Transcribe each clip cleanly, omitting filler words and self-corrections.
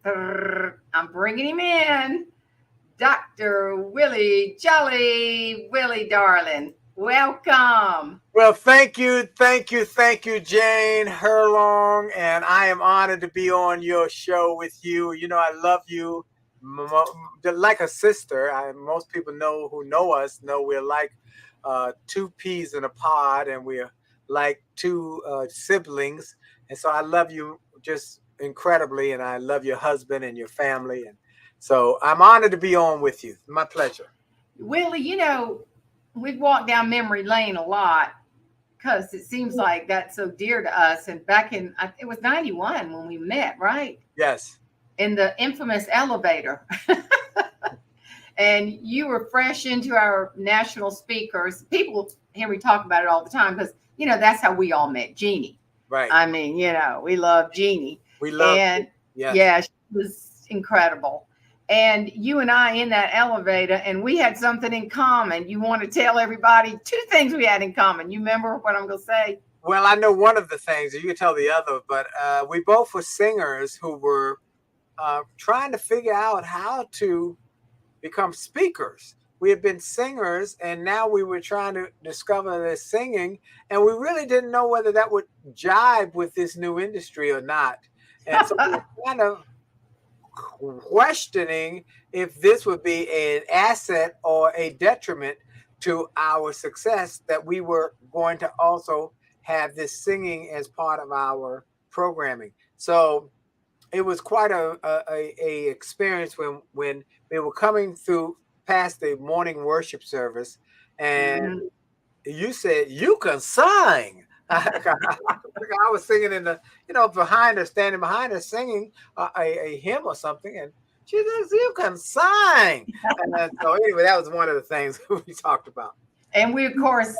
I'm bringing him in. Dr. Willie Jolley. Willie, darling, welcome. Well, thank you, Jane Herlong, and I am honored to be on your show with you. You know, I love you like a sister. Most people know who know us know we're like two peas in a pod, and we're like two siblings. And so I love you just incredibly, and I love your husband and your family, and so I'm honored to be on with you. My pleasure. Willie, we've walked down memory lane a lot because it seems like that's so dear to us. And back in, it was 91 when we met, right? Yes. In the infamous elevator. And you were fresh into our national speakers. People hear me talk about it all the time because, that's how we all met Jeannie. Right. I mean, we love Jeannie. We love. And yes. Yeah, she was incredible. And you and I in that elevator, and we had something in common. You want to tell everybody two things we had in common. You remember what I'm going to say? Well, I know one of the things, you can tell the other, but we both were singers who were trying to figure out how to become speakers. We had been singers, and now we were trying to discover this singing, and we really didn't know whether that would jibe with this new industry or not. And so we were kind of questioning if this would be an asset or a detriment to our success, that we were going to also have this singing as part of our programming. So it was quite a experience when we were coming through past the morning worship service, and you said you can sing. I was singing in the, behind her, standing behind her, singing a hymn or something, and she says, "You can sing." And so anyway, that was one of the things we talked about. And we, of course,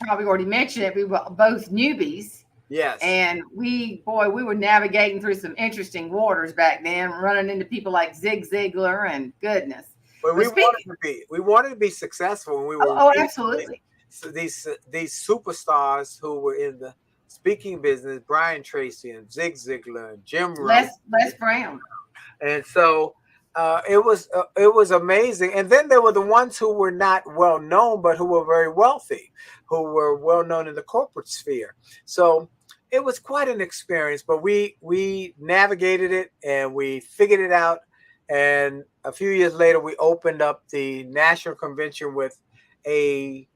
probably already mentioned it. We were both newbies. Yes. And we were navigating through some interesting waters back then, running into people like Zig Ziglar and goodness. But we wanted to be successful, and we were. Oh, absolutely. So these superstars who were in the speaking business, Brian Tracy and Zig Ziglar and Jim Les Brown. And so it was amazing. And then there were the ones who were not well known, but who were very wealthy, who were well known in the corporate sphere. So it was quite an experience, but we navigated it and we figured it out. And a few years later, we opened up the national convention with a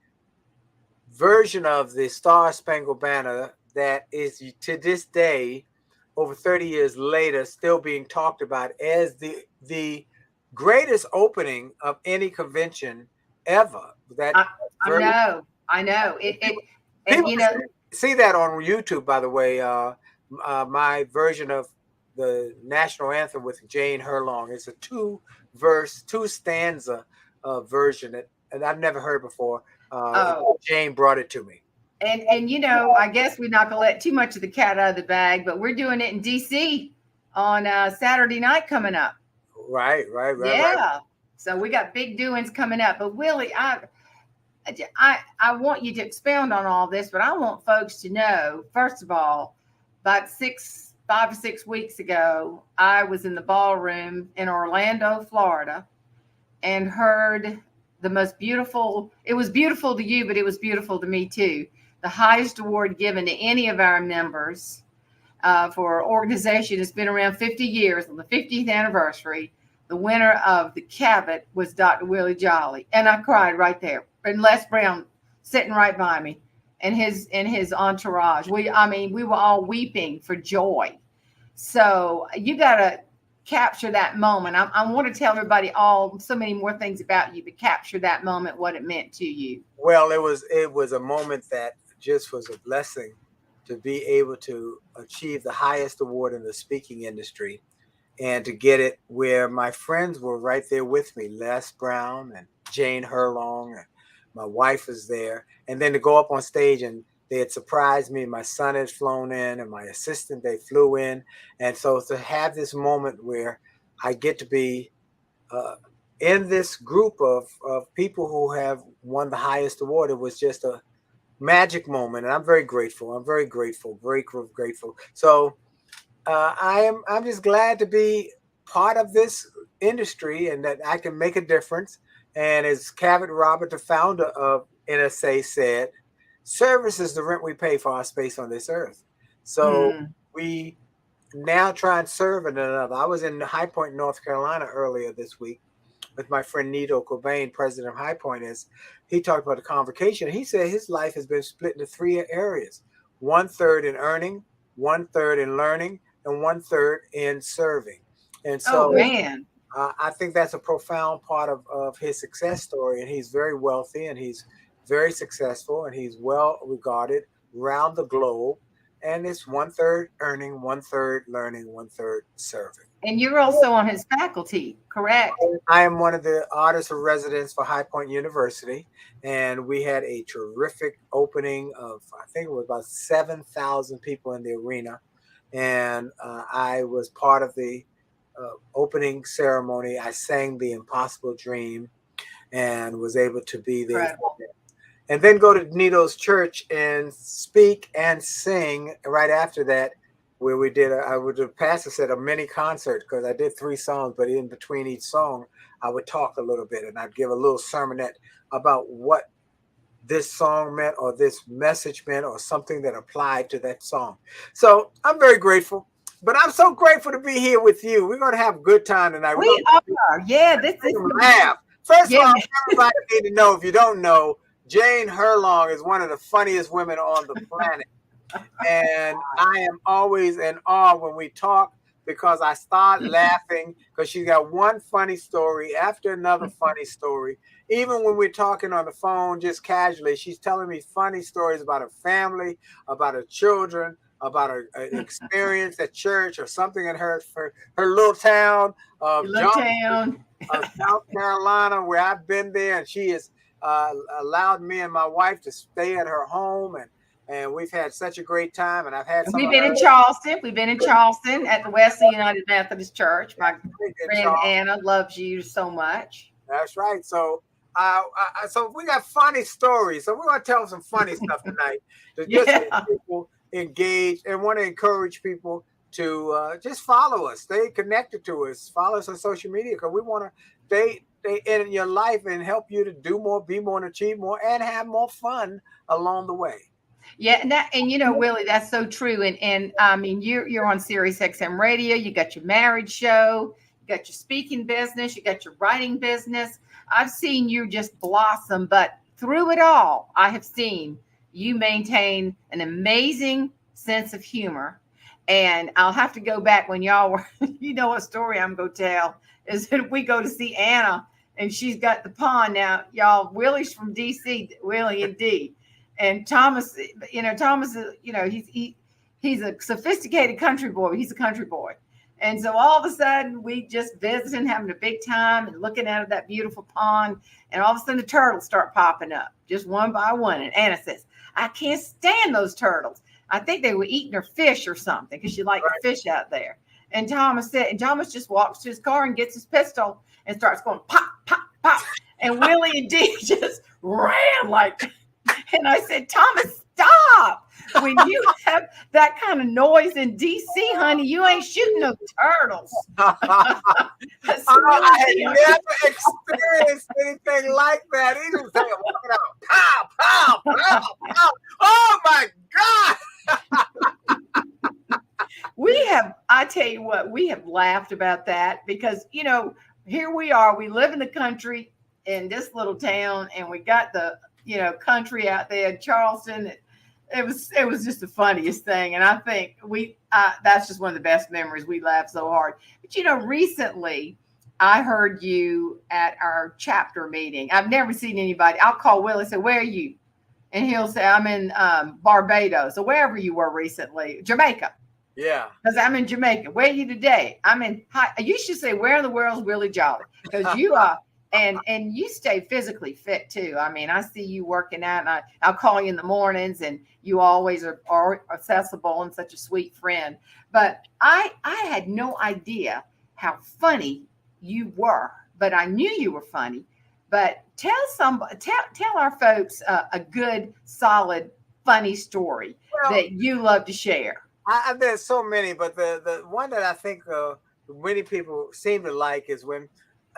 version of the Star Spangled Banner that is, to this day, over 30 years later, still being talked about as the greatest opening of any convention ever. That I know. See that on YouTube, by the way. My version of the national anthem with Jeanne Herlong. It's a two stanza version that I've never heard before. Jane brought it to me. And I guess we're not gonna let too much of the cat out of the bag, but we're doing it in DC on Saturday night coming up. Right. Yeah. Right. So we got big doings coming up. But Willie, I want you to expound on all this, but I want folks to know, first of all, about 5 or 6 weeks ago, I was in the ballroom in Orlando, Florida, and heard the most beautiful, it was beautiful to you, but it was beautiful to me too. The highest award given to any of our members for an organization that's been around 50 years on the 50th anniversary. The winner of the Cabot was Dr. Willie Jolley. And I cried right there. And Les Brown sitting right by me and his entourage. We were all weeping for joy. So you got to capture that moment. I want to tell everybody so many more things about you, but capture that moment, what it meant to you. Well, it was a moment that just was a blessing to be able to achieve the highest award in the speaking industry, and to get it where my friends were right there with me, Les Brown and Jane Herlong, and my wife was there, and then to go up on stage, and they had surprised me. My son had flown in, and my assistant, they flew in. And so to have this moment where I get to be in this group of people who have won the highest award, it was just a magic moment. And I'm very grateful. Very grateful. So I'm just glad to be part of this industry and that I can make a difference. And as Cavett Robert, the founder of NSA, said, service is the rent we pay for our space on this earth. So we now try and serve one another. I was in High Point, North Carolina earlier this week with my friend Nito Cobain, president of High Point. He talked about the convocation. He said his life has been split into three areas: 1/3 in earning, 1/3 in learning, and 1/3 in serving. And so, oh man, I think that's a profound part of his success story. And he's very wealthy, and he's very successful, and he's well regarded around the globe. And it's 1/3 earning, 1/3 learning, 1/3 serving. and you're also on his faculty, correct? I am one of the artists of residence for High Point University, and we had a terrific opening of, I think it was about 7,000 people in the arena, and I was part of the opening ceremony. I sang "The Impossible Dream" and was able to be there. Incredible. And then go to Nito's church and speak and sing right after that, where we did, the pastor said, a mini concert, because I did 3 songs, but in between each song, I would talk a little bit and I'd give a little sermonette about what this song meant or this message meant or something that applied to that song. So I'm very grateful, but I'm so grateful to be here with you. We're going to have a good time tonight. We are. Yeah, this is laugh. First Yeah. of all, everybody need to know, if you don't know, Jeanne Herlong is one of the funniest women on the planet. And I am always in awe when we talk, because I start laughing because she's got one funny story after another funny story. Even when we're talking on the phone just casually, she's telling me funny stories about her family, about her children, about her experience at church or something in her little town of South Carolina, where I've been there, and she has allowed me and my wife to stay at her home, and we've had such a great time. And I've had We've been in Charleston. We've been in Charleston at the Wesley United Methodist Church. My friend Anna loves you so much. That's right. So so we got funny stories. So we're going to tell some funny stuff tonight to just get people engaged, and want to encourage people to just follow us, stay connected to us, follow us on social media, because we want to stay in your life and help you to do more, be more, and achieve more, and have more fun along the way. Yeah, and you know, Willie, that's so true. And I mean, you're on Sirius XM Radio. You got your marriage show, you got your speaking business, you got your writing business. I've seen you just blossom, but through it all, I have seen you maintain an amazing sense of humor. And I'll have to go back when y'all were, you know, a story I'm going to tell is that we go to see Anna, and she's got the pond now. Y'all, Willie's from DC, Willie and D. And Thomas, you know, he's a sophisticated country boy. He's a country boy. And so all of a sudden we just visiting, having a big time and looking out of that beautiful pond. And all of a sudden the turtles start popping up just one by one. And Anna says, I can't stand those turtles. I think they were eating her fish or something, because she liked the fish out there. And Thomas just walks to his car and gets his pistol and starts going pop, pop, pop. And Willie and Dee just ran like, and I said, Thomas, stop. When you have that kind of noise in DC, honey, you ain't shooting no turtles. I had never experienced anything like that. He was saying, walking out, pow, pow, pow, pow. Oh my God. I tell you what, we have laughed about that, because, you know, here we are, we live in the country in this little town, and we got the, you know, country out there in Charleston. It was just the funniest thing. And I think that's just one of the best memories. We laughed so hard. But, you know, recently I heard you at our chapter meeting. I've never seen anybody. I'll call Willie and say, where are you? And he'll say, I'm in Barbados, or wherever you were recently, Jamaica. Yeah. Because I'm in Jamaica. Where are you today? You should say, where in the world is Willie Jolley? Because you are. And you stay physically fit too. I mean, I see you working out, and I'll call you in the mornings, and you always are accessible and such a sweet friend. But I had no idea how funny you were, but I knew you were funny. But tell our folks a good, solid, funny story that you love to share. There's so many, but the one that I think many people seem to like is when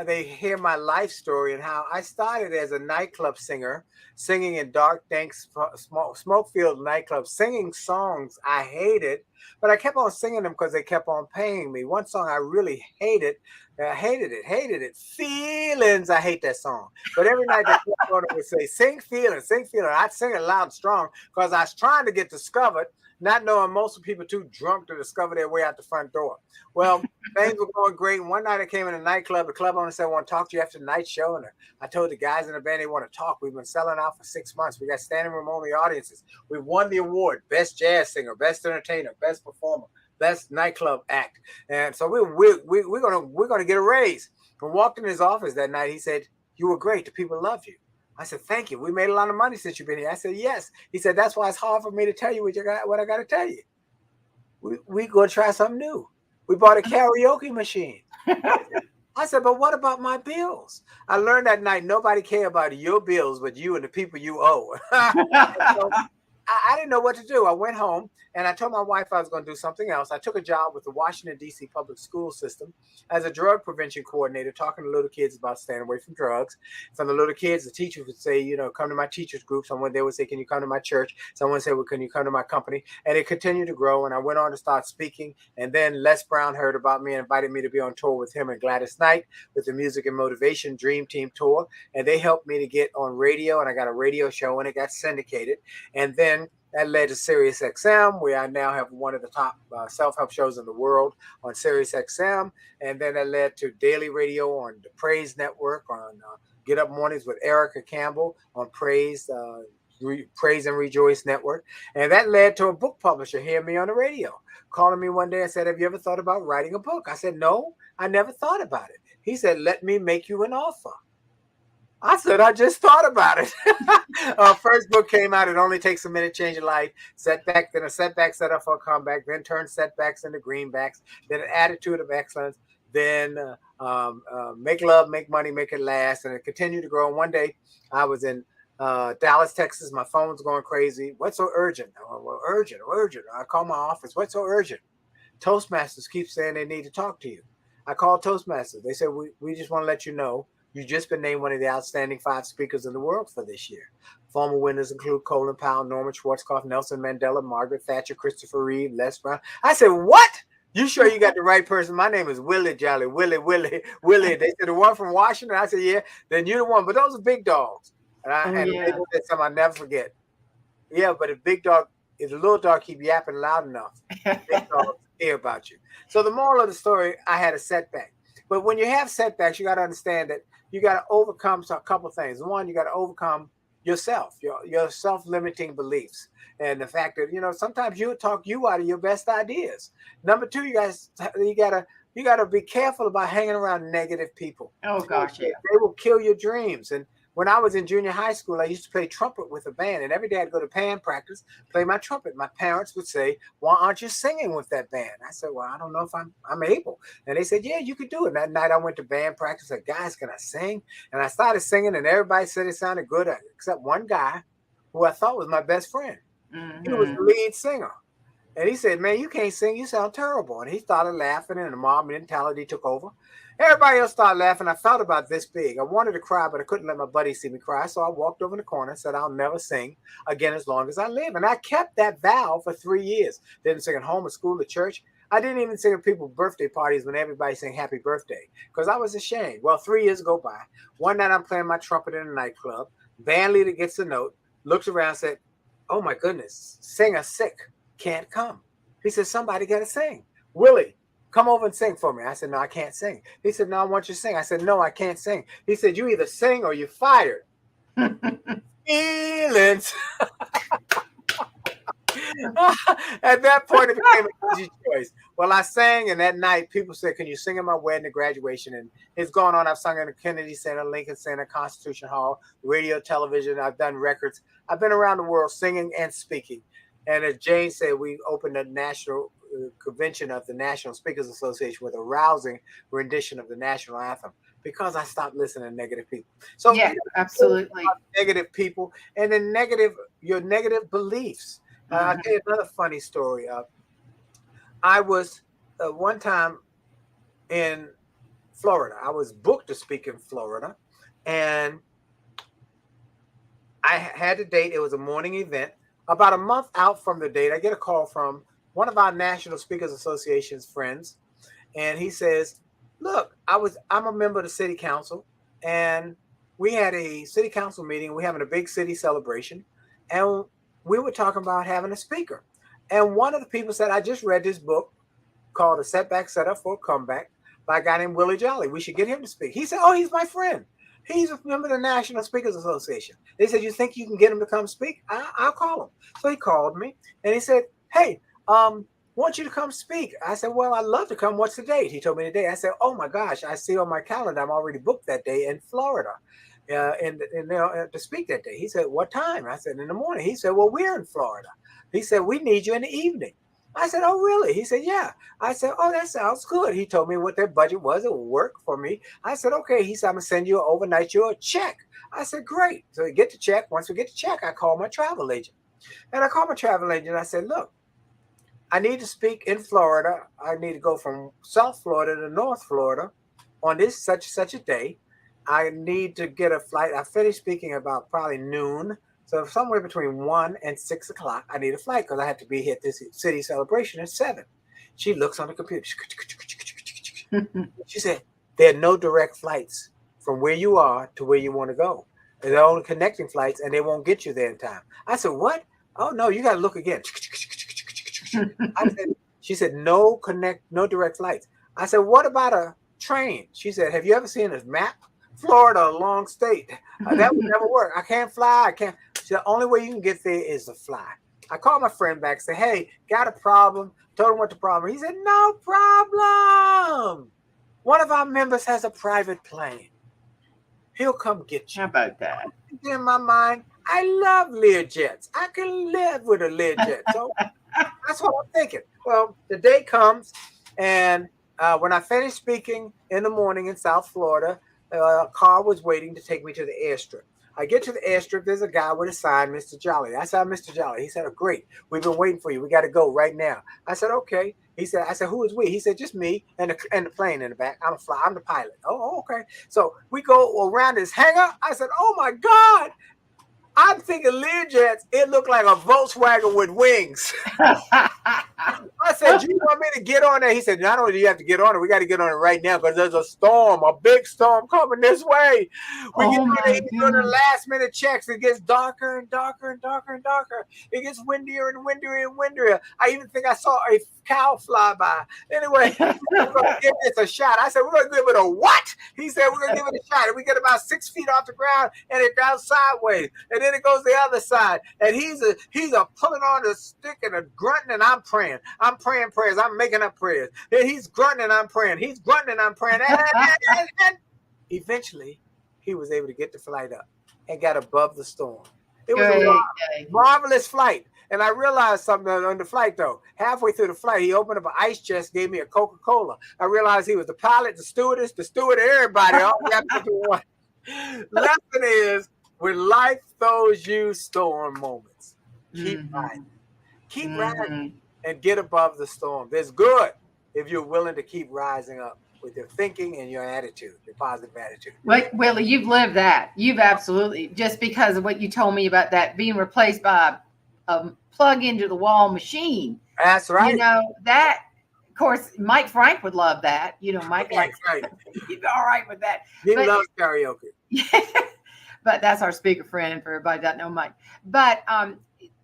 they hear my life story and how I started as a nightclub singer, singing in dark, dank, smoke-filled nightclubs, singing songs I hated, but I kept on singing them because they kept on paying me. One song I really hated, hated it. Feelings, I hate that song. But every night the owner would say, sing feelings, sing feelings. I'd sing it loud and strong because I was trying to get discovered, not knowing most of the people too drunk to discover their way out the front door. Well, things were going great. One night I came in a nightclub. The club owner said, I want to talk to you after the night show. And I told the guys in the band they want to talk. We've been selling out for 6 months. We got standing room only audiences. We've won the award, best jazz singer, best entertainer, best performer, best nightclub act. And so we're gonna get a raise. We walked in his office that night. He said, you were great. The people love you. I said, thank you. We made a lot of money since you've been here. I said, yes. He said, that's why it's hard for me to tell you what I got to tell you. We going to try something new. We bought a karaoke machine. I said, but what about my bills? I learned that night nobody cares about your bills but you and the people you owe. So I didn't know what to do. I went home and I told my wife I was going to do something else. I took a job with the Washington, D.C. public school system as a drug prevention coordinator, talking to little kids about staying away from drugs. From the little kids, the teachers would say, come to my teachers group. Someone they would say, can you come to my church? Someone would say, well, can you come to my company? And it continued to grow. And I went on to start speaking. And then Les Brown heard about me and invited me to be on tour with him and Gladys Knight with the Music and Motivation Dream Team Tour. And they helped me to get on radio. And I got a radio show and it got syndicated. And then that led to Sirius XM, where I now have one of the top self-help shows in the world on Sirius XM. And then that led to daily radio on the Praise Network, on Get Up Mornings with Erica Campbell on Praise and Rejoice Network. And that led to a book publisher hearing me on the radio, calling me one day and said, have you ever thought about writing a book? I said, no, I never thought about it. He said, let me make you an offer. I said, I just thought about it. First book came out. It only takes a minute, change your life. Setback, then a setback set up for a comeback, then turn setbacks into greenbacks, then an attitude of excellence, then make love, make money, make it last. And it continued to grow. And one day I was in Dallas, Texas. My phone was going crazy. What's so urgent? Oh, well, urgent. I call my office. What's so urgent? Toastmasters keep saying they need to talk to you. I called Toastmasters. They said, we just want to let you know you've just been named one of the outstanding 5 speakers in the world for this year. Former winners include Colin Powell, Norman Schwarzkopf, Nelson Mandela, Margaret Thatcher, Christopher Reeve, Les Brown. I said, what? You sure you got the right person? My name is Willie Jolley. Willie. They said, the one from Washington? I said, yeah, then you're the one. But those are big dogs. And they said something I'll never forget. Yeah, but if the little dog keep yapping loud enough, big dogs care about you. So the moral of the story, I had a setback. But when you have setbacks, you got to understand that you got to overcome a couple of things. One, you got to overcome yourself, your self-limiting beliefs. And the fact that, sometimes you'll talk you out of your best ideas. Number 2, you gotta be careful about hanging around negative people. Oh gosh, yeah. They will kill your dreams. And when I was in junior high school, I used to play trumpet with a band, and every day I'd go to band practice, play my trumpet. My parents would say, why aren't you singing with that band? I said, well, I don't know if I'm able. And they said, yeah, you could do it. And that night I went to band practice. I said, guys, can I sing? And I started singing, and everybody said it sounded good, except one guy who I thought was my best friend. Mm-hmm. He was the lead singer. And he said, man, you can't sing. You sound terrible. And he started laughing, and the mob mentality took over. Everybody else started laughing. I felt about this big. I wanted to cry, but I couldn't let my buddy see me cry. So I walked over in the corner and said, I'll never sing again as long as I live. And I kept that vow for 3 years. Didn't sing at home, at school, at church. I didn't even sing at people's birthday parties when everybody sang happy birthday because I was ashamed. Well, 3 years go by. One night I'm playing my trumpet in a nightclub. Band leader gets a note, looks around and said, oh my goodness, singer sick, can't come. He said, somebody got to sing. Willie, come over and sing for me. I said, no, I can't sing. He said, no, I want you to sing. I said, no, I can't sing. He said, you either sing or you're fired. Feelings. At that point, it became an easy choice. Well, I sang, and that night, people said, can you sing at my wedding and graduation? And it's gone on. I've sung in the Kennedy Center, Lincoln Center, Constitution Hall, radio, television. I've done records. I've been around the world singing and speaking. And as Jane said, we opened a national convention of the National Speakers Association with a rousing rendition of the national anthem because I stopped listening to negative people. So yeah, absolutely. Negative people and then your negative beliefs. I'll tell you another funny story. I was one time in Florida. I was booked to speak in Florida, and I had a date. It was a morning event. About a month out from the date, I get a call from one of our National Speakers Association's friends, and he says, "Look, I'm a member of the city council, and we had a city council meeting. We're having a big city celebration, and we were talking about having a speaker. And one of the people said, I just read this book called A Setback Set Up for a Comeback by a guy named Willie Jolley. We should get him to speak." He said, "Oh, he's my friend. He's a member of the National Speakers Association." They said, "You think you can get him to come speak? I'll call him." So he called me and he said, "Hey, want you to come speak." I said, "Well, I'd love to come. What's the date?" He told me the date. I said, "Oh my gosh, I see on my calendar I'm already booked that day in Florida, to speak that day." He said, "What time?" I said, "In the morning." He said, "Well, we're in Florida." He said, "We need you in the evening." I said, "Oh, really?" He said, "Yeah." I said, "Oh, that sounds good." He told me what their budget was. It would work for me. I said, "Okay." He said, "I'm going to send you overnight you a check." I said, "Great." So we get the check. Once we get the check, I call my travel agent. And I called my travel agent. I said, "Look, I need to speak in Florida. I need to go from South Florida to North Florida on this such a day. I need to get a flight. I finished speaking about probably noon. So somewhere between 1 and 6 o'clock, I need a flight because I have to be here at this city celebration at 7. She looks on the computer. She said, "There are no direct flights from where you are to where you want to go. They're only connecting flights and they won't get you there in time." I said, "What?" "Oh, no, you got to look again." She said, no direct flights. I said, "What about a train?" She said, "Have you ever seen a map? Florida, a long state. That would never work. I can't fly. I can't." She said, "The only way you can get there is to fly." I called my friend back, said, "Hey, got a problem." Told him what the problem. He said, "No problem. One of our members has a private plane. He'll come get you." How about that? In my mind, I love Learjets. I can live with a Learjet. So that's what I'm thinking. Well, the day comes, and when I finished speaking in the morning in South Florida, a car was waiting to take me to the airstrip. I get to the airstrip. There's a guy with a sign, Mr. Jolley. I said, "Mr. Jolley." He said, "Oh, great. We've been waiting for you. We got to go right now." I said, "Okay." I said, "Who is we?" He said, "Just me and the plane in the back. I'm the pilot." Oh, okay. So we go around this hangar. I said, "Oh my God." I'm thinking Learjets, it looked like a Volkswagen with wings. I said, "Do you want me to get on there?" He said, "Not only do you have to get on it, we got to get on it right now because there's a storm, a big storm coming this way." We get on there, he's doing the last minute checks. It gets darker and darker and darker and darker. It gets windier and windier and windier. I even think I saw a cow fly by. Anyway, we're going to give this a shot. I said, "We're going to give it a what?" He said, "We're going to give it a shot." And we get about 6 feet off the ground and it goes sideways. And then it goes the other side. And he's a pulling on the stick and a grunting, and I'm praying. I'm praying prayers. I'm making up prayers. And he's grunting and I'm praying. He's grunting and I'm praying. And eventually, he was able to get the flight up and got above the storm. It was a marvelous flight. And I realized something on the flight, though. Halfway through the flight, he opened up an ice chest, gave me a Coca-Cola. I realized he was the pilot, the stewardess, the steward, everybody, all wrapped into one. Lesson is, when life throws you storm moments, keep riding. Keep riding and get above the storm. There's good if you're willing to keep rising up with your thinking and your attitude, your positive attitude. Wait, Willie, you've lived that. You've absolutely, just because of what you told me about that being replaced by a plug into the wall machine. That's right. You know, that, of course, Mike Frank would love that. You know, Mike likes, right. He's all right with that. He loves karaoke. But that's our speaker friend for everybody that know Mike. But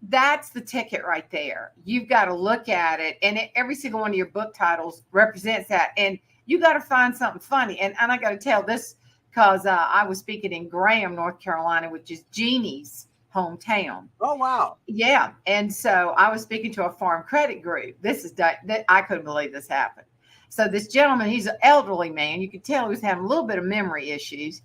that's the ticket right there. You've got to look at it, and every single one of your book titles represents that. And you got to find something funny. And I got to tell this because I was speaking in Graham, North Carolina, which is Jeanne's hometown. Oh, wow. Yeah. And so I was speaking to a farm credit group. I couldn't believe this happened. So this gentleman, he's an elderly man. You could tell he was having a little bit of memory issues.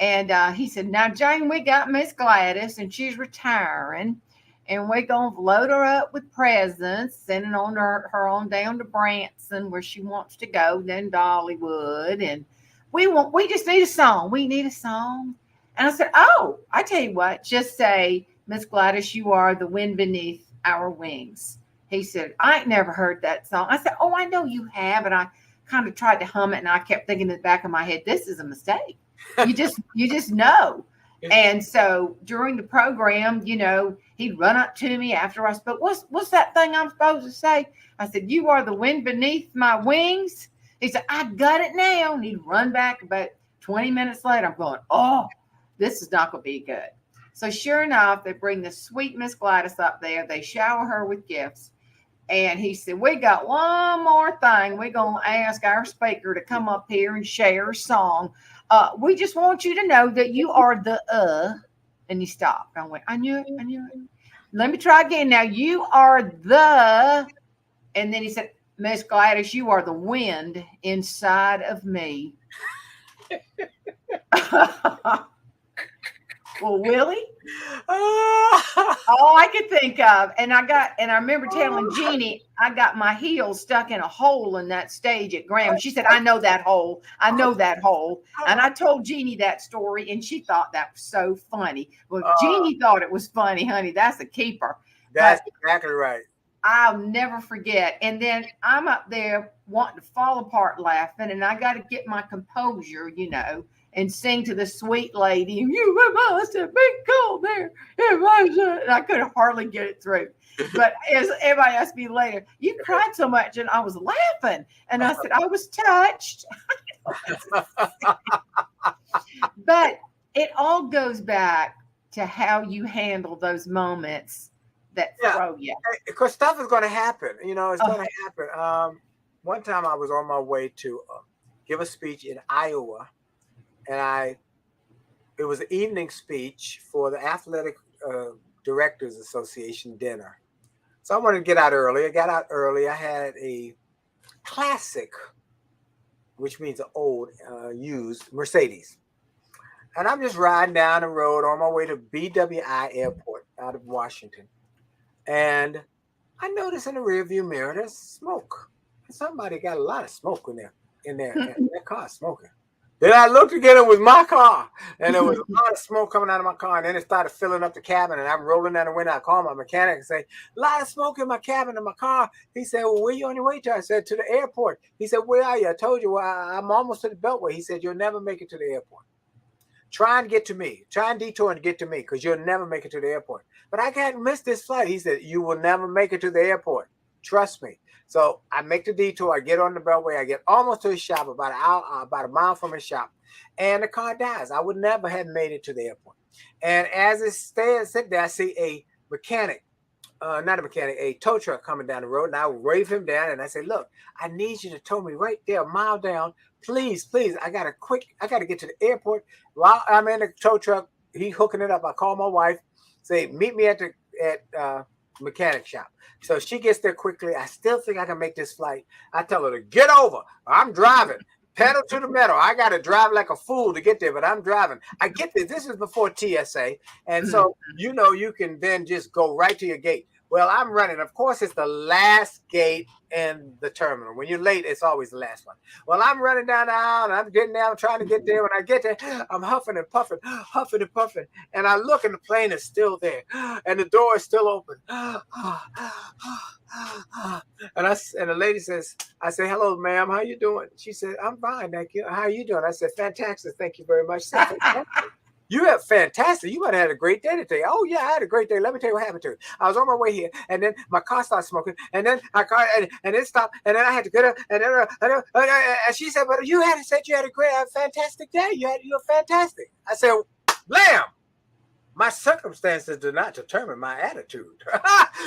And he said, "Now, Jane, we got Miss Gladys, and she's retiring. And we're going to load her up with presents, sending her on down to Branson where she wants to go, then Dollywood. And we just need a song. We need a song." And I said, "Oh, I tell you what, just say, Miss Gladys, you are the wind beneath our wings." He said, "I ain't never heard that song." I said, "Oh, I know you have." And kind of tried to hum it, and I kept thinking in the back of my head, this is a mistake. You just know. And so during the program, he'd run up to me after I spoke. What's that thing I'm supposed to say? I said, you are the wind beneath my wings. He said, I got it now. And he'd run back. About 20 minutes later, I'm going, oh, this is not going to be good. So sure enough, they bring the sweet Miss Gladys up there. They shower her with gifts. And he said, we got one more thing. We're going to ask our speaker to come up here and share a song. We just want you to know that you are the and he stopped. I went, I knew it. Let me try again. Now you are the, and then he said, Miss Gladys, you are the wind inside of me. Well, Willie, all I could think of, and I remember telling Jeanne, I got my heel stuck in a hole in that stage at Graham. She said, I know that hole. And I told Jeanne that story, and she thought that was so funny. Well, Jeanne thought it was funny, honey. That's a keeper. That's exactly right. I'll never forget. And then I'm up there wanting to fall apart laughing, and I got to get my composure, and sing to the sweet lady. You must have been cold there. And I could hardly get it through. But as everybody asked me later, you cried so much, and I was laughing. And I said, I was touched. But it all goes back to how you handle those moments that throw you. Because stuff is going to happen. It's going to happen. One time I was on my way to give a speech in Iowa. And it was an evening speech for the Athletic Directors Association dinner. So I wanted to get out early. I got out early. I had a classic, which means an old, used Mercedes. And I'm just riding down the road on my way to BWI Airport out of Washington. And I noticed in the rearview mirror, there's smoke. Somebody got a lot of smoke in their car smoking. Then I looked again, it was my car. And there was a lot of smoke coming out of my car. And then it started filling up the cabin. And I'm rolling down the window. I called my mechanic and say, a lot of smoke in my cabin in my car. He said, well, where are you on your way to? I said, to the airport. He said, where are you? I told you, I'm almost to the Beltway. He said, you'll never make it to the airport. Try and get to me. Try and detour and get to me because you'll never make it to the airport. But I can't miss this flight. He said, you will never make it to the airport. Trust me. So I make the detour. I get on the Beltway. I get almost to his shop, about a mile from his shop. And the car dies. I would never have made it to the airport. And as it sitting there, I see a tow truck coming down the road. And I wave him down and I say, look, I need you to tow me right there, a mile down. Please. I got to get to the airport. While I'm in the tow truck, he hooking it up. I call my wife, say, meet me at the mechanic shop. So she gets there quickly. I still think I can make this flight. I tell her to get over. I'm driving. Pedal to the metal. I got to drive like a fool to get there, but I'm driving. I get there. This is before TSA. And so, you can then just go right to your gate. Well, I'm running. Of course, it's the last gate in the terminal. When you're late, it's always the last one. Well, I'm running down the aisle, and I'm getting there. I'm trying to get there. When I get there, I'm huffing and puffing. And I look, and the plane is still there. And the door is still open. And the lady says, I say, hello, ma'am. How you doing? She said, I'm fine, thank you. How are you doing? I said, fantastic. Thank you very much. She said, you have fantastic. You might have had a great day today. Oh, yeah, I had a great day. Let me tell you what happened to me. I was on my way here, and then my car started smoking, and then and it stopped, and then I had to get up, and then and she said, but you said you had a fantastic day. You were fantastic. I said, blam. My circumstances do not determine my attitude.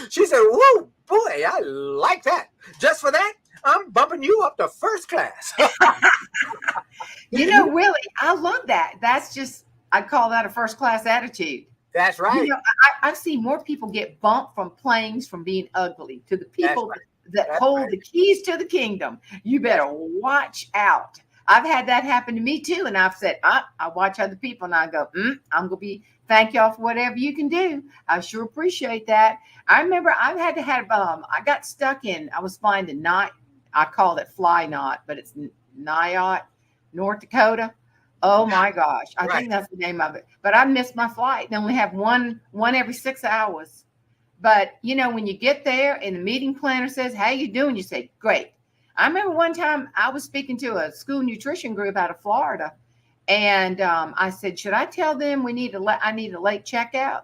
She said, whoa, boy, I like that. Just for that, I'm bumping you up to first class. Willie, I love that. That's just, I call that a first class attitude. That's right. I've seen more people get bumped from planes from being ugly to the people that hold the keys to the kingdom. You better watch out. I've had that happen to me too. And I've said, I watch other people and I go, I'm going to thank y'all for whatever you can do. I sure appreciate that. I remember I got stuck I was flying to I called it Fly Knot, but it's Nyot, North Dakota. Oh my gosh. I think that's the name of it. But I missed my flight. They only have one every 6 hours. But when you get there and the meeting planner says, how you doing? You say, great. I remember one time I was speaking to a school nutrition group out of Florida, and I said, "Should I tell them I need a late checkout?"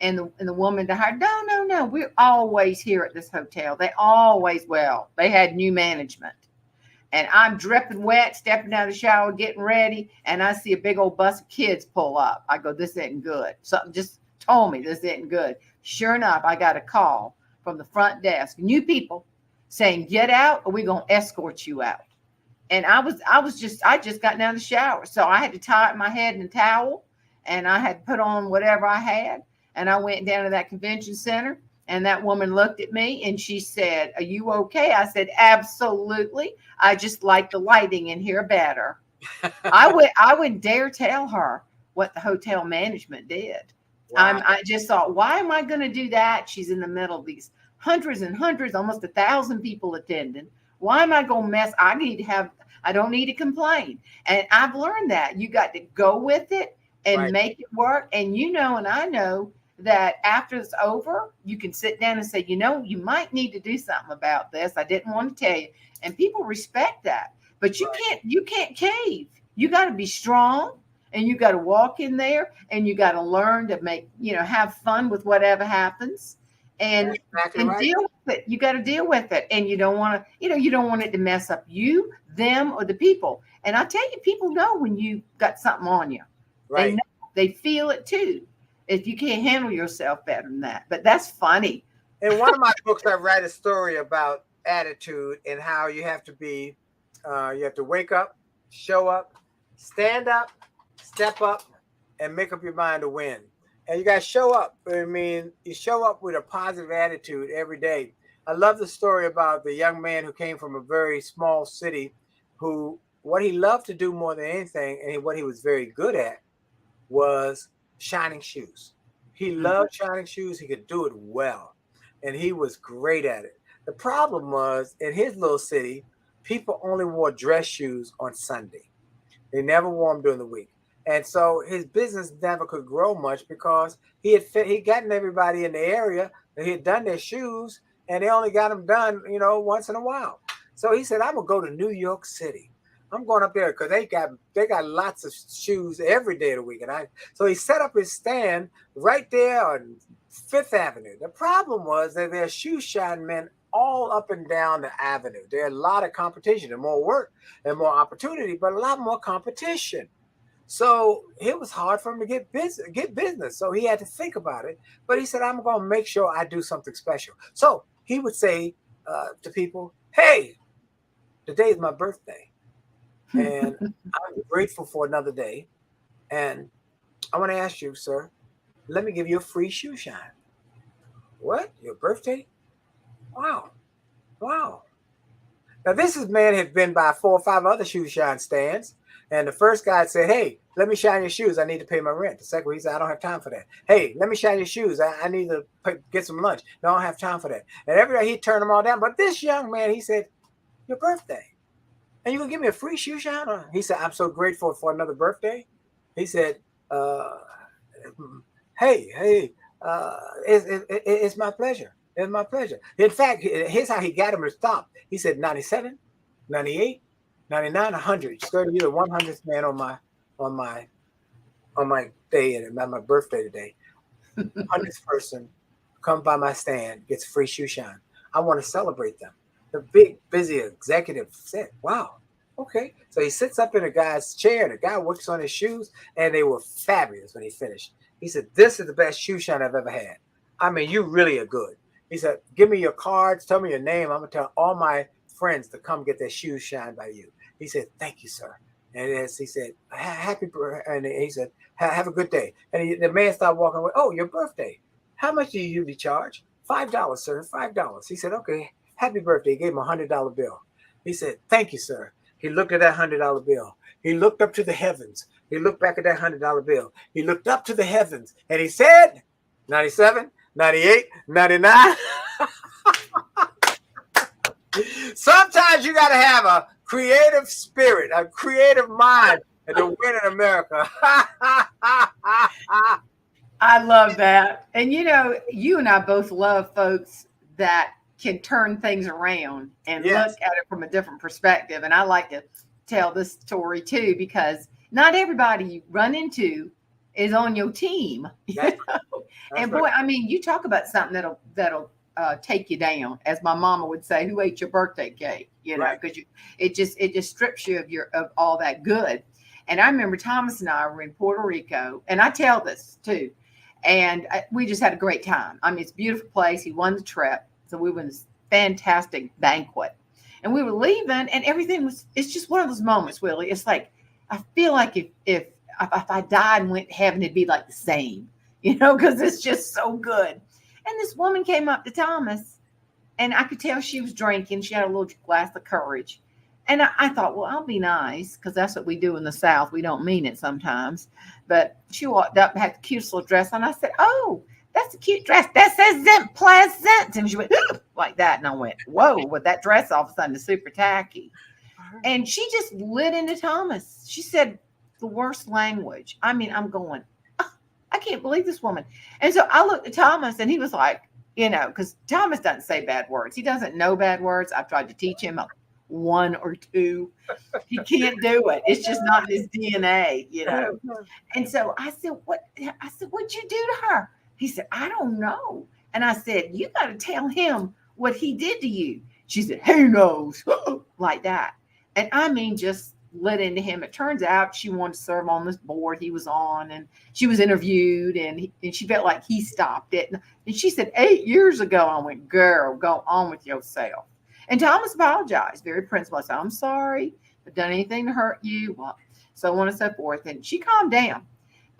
And the woman that hired, no, no, no. We're always here at this hotel. They had new management. And I'm dripping wet, stepping out of the shower, getting ready, and I see a big old bus of kids pull up. I go, this isn't good. Something just told me this isn't good. Sure enough, I got a call from the front desk, new people saying, get out or we're going to escort you out. And I just gotten out of the shower. So I had to tie up my head in a towel, and I had put on whatever I had. And I went down to that convention center, and that woman looked at me and she said, are you okay? I said, absolutely. I just like the lighting in here better. I would dare tell her what the hotel management did. Wow. I just thought, why am I going to do that? She's in the middle of these hundreds and hundreds, almost 1,000 people attending. Why am I going to mess? I don't need to complain. And I've learned that you got to go with it and make it work. And and I know that after it's over, you can sit down and say, you might need to do something about this. I didn't want to tell you. And people respect that. But you can't cave. You got to be strong, and you got to walk in there, and you got to learn to have fun with whatever happens, and deal with it. You got to deal with it. And you don't want it to mess up you, them, or the people. And I tell you, people know when you got something on you. Right. They feel it too. If you can't handle yourself better than that. But that's funny. In one of my books, I write a story about attitude and how you have to be, you have to wake up, show up, stand up, step up, and make up your mind to win. And you got to show up. I mean, you show up with a positive attitude every day. I love the story about the young man who came from a very small city who, what he loved to do more than anything, and what he was very good at, was shining shoes. He loved shining shoes. He could do it well, and he was great at it. The problem was, in his little city, people only wore dress shoes on Sunday. They never wore them during the week. And so his business never could grow much because he'd gotten everybody in the area that he had done their shoes, and they only got them done, once in a while. So he said, I'm going to go to New York City. I'm going up there because they got lots of shoes every day of the week. So he set up his stand right there on Fifth Avenue. The problem was that there are shoe shine men all up and down the avenue. There are a lot of competition and more work and more opportunity, but a lot more competition. So it was hard for him to get business. So he had to think about it. But he said, I'm going to make sure I do something special. So he would say to people, hey, today is my birthday. And I'm grateful for another day. And I want to ask you, sir, let me give you a free shoe shine. What? Your birthday? Wow. Now, this man had been by 4 or 5 other shoe shine stands. And the first guy said, hey, let me shine your shoes. I need to pay my rent. The second one, he said, I don't have time for that. Hey, let me shine your shoes. I need to get some lunch. No, I don't have time for that. And every day he turned them all down. But this young man, he said, your birthday. And you gonna give me a free shoe shine? He said, I'm so grateful for another birthday. He said, it's my pleasure. It's my pleasure. In fact, here's how he got him to stop. He said 97, 98, 99, 100. Started you the 100th man on my day, and my birthday today. 100th person come by my stand gets free shoe shine. I want to celebrate them. The big, busy executive said, wow, okay. So he sits up in a guy's chair, and the guy works on his shoes, and they were fabulous when he finished. He said, this is the best shoe shine I've ever had. I mean, you really are good. He said, give me your cards, tell me your name. I'm going to tell all my friends to come get their shoes shined by you. He said, thank you, sir. And as he said, happy birthday. And he said, have a good day. And the man started walking away. Oh, your birthday. How much do you usually charge? $5, sir, $5. He said, okay. Happy birthday. He gave him a $100 bill. He said, thank you, sir. He looked at that $100 bill. He looked up to the heavens. He looked back at that $100 bill. He looked up to the heavens, and he said, 97, 98, 99. Sometimes you got to have a creative spirit, a creative mind to win in America. I love that. And you and I both love folks that can turn things around and Yes. look at it from a different perspective. And I like to tell this story too, because not everybody you run into is on your team. That's, that's And right. boy, I mean, you talk about something that'll take you down, as my mama would say, who ate your birthday cake, Right. because it just strips you of all that good. And I remember Thomas and I were in Puerto Rico, and I tell this too, and we just had a great time. I mean, it's a beautiful place. He won the trip, so we were in this fantastic banquet, and we were leaving, and everything was. It's just one of those moments, Willie. It's like I feel like if I died and went to heaven, it'd be like the same, because it's just so good. And this woman came up to Thomas, and I could tell she was drinking. She had a little glass of courage. And I thought, well, I'll be nice, because that's what we do in the South. We don't mean it sometimes. But she walked up and had the cutest little dress on. I said, oh, that's a cute dress. That says Zent Pleasant. And she went like that. And I went, whoa, with that dress all of a sudden is super tacky. And she just lit into Thomas. She said the worst language. I mean, I'm going, oh, I can't believe this woman. And so I looked at Thomas, and he was like, because Thomas doesn't say bad words. He doesn't know bad words. I've tried to teach him one or two. He can't do it. It's just not in his DNA, And so I said, what'd you do to her? He said, I don't know. And I said, you got to tell him what he did to you. She said, he knows, like that. And I mean, just lit into him. It turns out she wanted to serve on this board he was on, and she was interviewed, and she felt like he stopped it. And she said, 8 years ago. I went, girl, go on with yourself. And Thomas apologized, very principled. I said, I'm sorry, I've done anything to hurt you, well, so on and so forth. And she calmed down.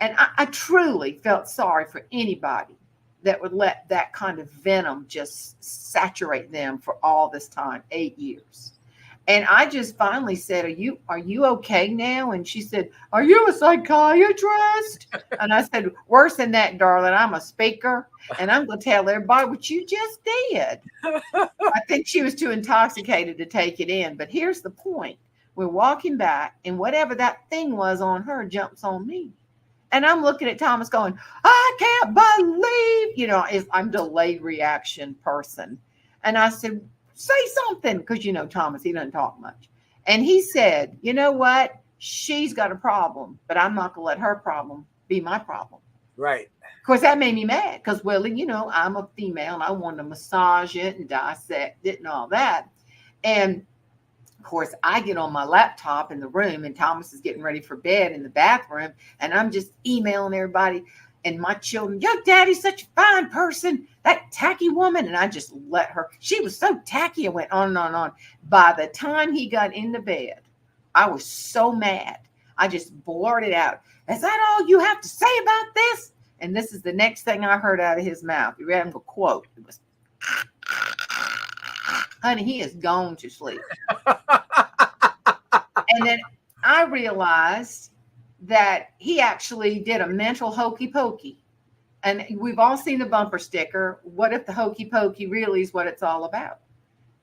And I truly felt sorry for anybody that would let that kind of venom just saturate them for all this time, 8 years. And I just finally said, are you okay now? And she said, are you a psychiatrist? And I said, worse than that, darling. I'm a speaker, and I'm going to tell everybody what you just did. I think she was too intoxicated to take it in. But here's the point. We're walking back, and whatever that thing was on her jumps on me. And I'm looking at Thomas going, I can't believe, I'm delayed reaction person. And I said, say something, because Thomas, he doesn't talk much. And he said, you know what? She's got a problem, but I'm not going to let her problem be my problem. Right. Of course, that made me mad, because, Willie, I'm a female, and I wanted to massage it and dissect it and all that. And, of course, I get on my laptop in the room, and Thomas is getting ready for bed in the bathroom, and I'm just emailing everybody. And my children, your daddy's such a fine person, that tacky woman. And I just let her. She was so tacky. I went on and on and on. By the time he got into bed, I was so mad. I just blurted out, is that all you have to say about this? And this is the next thing I heard out of his mouth. You ready? I'm going to quote. It was, honey, he is gone to sleep. And then I realized that he actually did a mental hokey pokey. And we've all seen the bumper sticker. What if the hokey pokey really is what it's all about?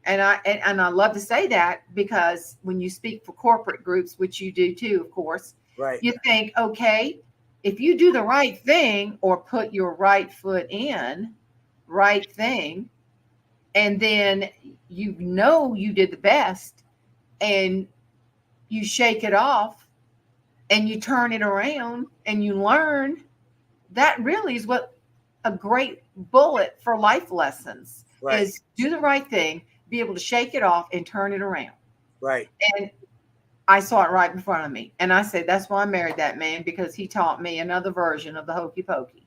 And I love to say that, because when you speak for corporate groups, which you do too, of course, right, you think, okay, if you do the right thing, or put your right foot in, right thing, and then you did the best, and you shake it off, and you turn it around, and you learn, that really is what a great bullet for life lessons is. Do the right thing, be able to shake it off and turn it around. Right. And I saw it right in front of me. And I said, that's why I married that man, because he taught me another version of the hokey pokey.